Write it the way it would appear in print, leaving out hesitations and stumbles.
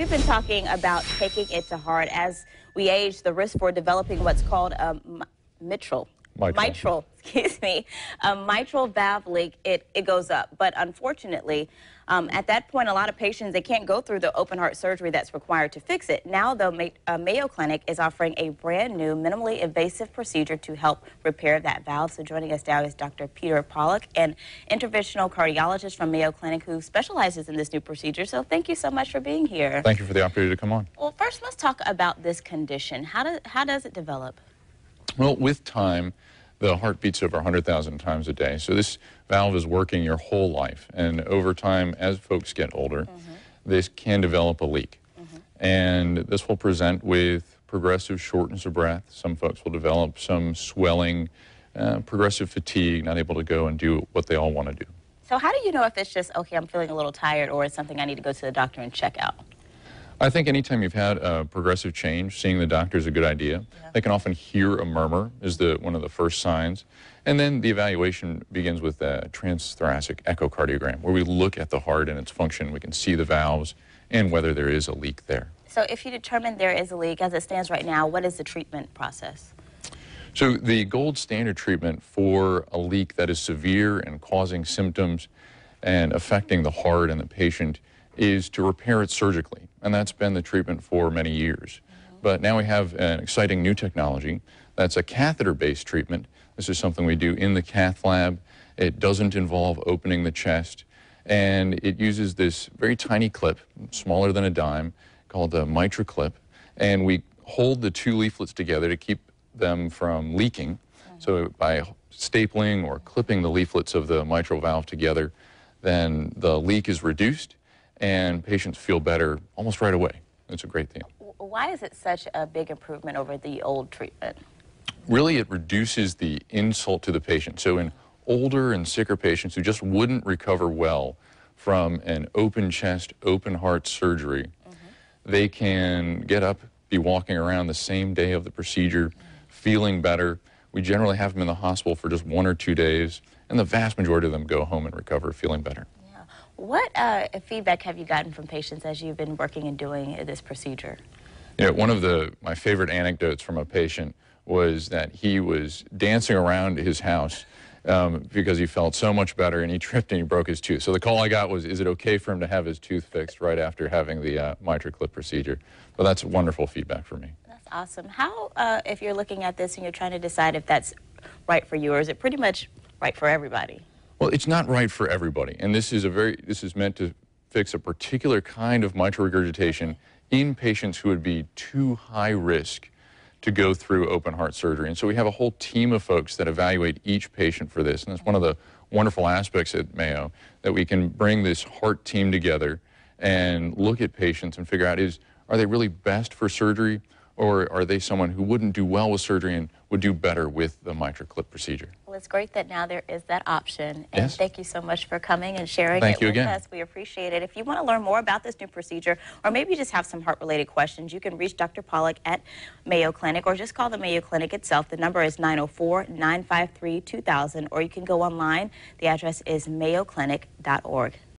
We've been talking about taking it to heart. As we age, the risk for developing what's called a mitral valve leak, it goes up. But unfortunately, at that point, a lot of patients, they can't go through the open heart surgery that's required to fix it. Now, though, Mayo Clinic is offering a brand new, minimally invasive procedure to help repair that valve. So joining us now is Dr. Pollack, an interventional cardiologist from Mayo Clinic who specializes in this new procedure. So thank you so much for being here. Thank you for the opportunity to come on. Well, first, let's talk about this condition. How does it develop? Well, with time, the heart beats over 100,000 times a day. So this valve is working your whole life. And over time, as folks get older, this can develop a leak. And this will present with progressive shortness of breath. Some folks will develop some swelling, progressive fatigue, not able to go and do what they all want to do. So how do you know if it's just, okay, I'm feeling a little tired, or it's something I need to go to the doctor and check out? I think anytime you've had a progressive change, seeing the doctor is a good idea. Yeah. They can often hear a murmur is one of the first signs. And then the evaluation begins with a transthoracic echocardiogram, where we look at the heart and its function. We can see the valves and whether there is a leak there. So if you determine there is a leak, as it stands right now, what is the treatment process? So the gold standard treatment for a leak that is severe and causing symptoms and affecting the heart and the patient is to repair it surgically, and that's been the treatment for many years. But now we have an exciting new technology that's a catheter-based treatment. This is something we do in the cath lab. It doesn't involve opening the chest, and it uses this very tiny clip, smaller than a dime, called the Mitral Clip, and we hold the two leaflets together to keep them from leaking. So by stapling or clipping the leaflets of the mitral valve together, then the leak is reduced and patients feel better almost right away. It's a great thing. Why is it such a big improvement over the old treatment? Really, it reduces the insult to the patient. So in older and sicker patients who just wouldn't recover well from an open chest, open heart surgery, they can get up, be walking around the same day of the procedure, feeling better. We generally have them in the hospital for just 1 or 2 days, and the vast majority of them go home and recover feeling better. What feedback have you gotten from patients as you've been working and doing this procedure? Yeah, one of my favorite anecdotes from a patient was that he was dancing around his house because he felt so much better, and he tripped and he broke his tooth. So the call I got was, is it okay for him to have his tooth fixed right after having the Mitral Clip procedure? Well, that's wonderful feedback for me. That's awesome. How, if you're looking at this and you're trying to decide if that's right for you, or is it pretty much right for everybody? Well, it's not right for everybody, and this is meant to fix a particular kind of mitral regurgitation in patients who would be too high risk to go through open heart surgery. And so we have a whole team of folks that evaluate each patient for this, and that's one of the wonderful aspects at Mayo, that we can bring this heart team together and look at patients and figure out, are they really best for surgery, or are they someone who wouldn't do well with surgery and would do better with the Mitral Clip procedure? Well, it's great that now there is that option. And yes. Thank you so much for coming and sharing Thank it you with again. us. We appreciate it. If you want to learn more about this new procedure, or maybe you just have some heart-related questions, you can reach Dr. Pollack at Mayo Clinic, or just call the Mayo Clinic itself. The number is 904-953-2000, or you can go online. The address is mayoclinic.org.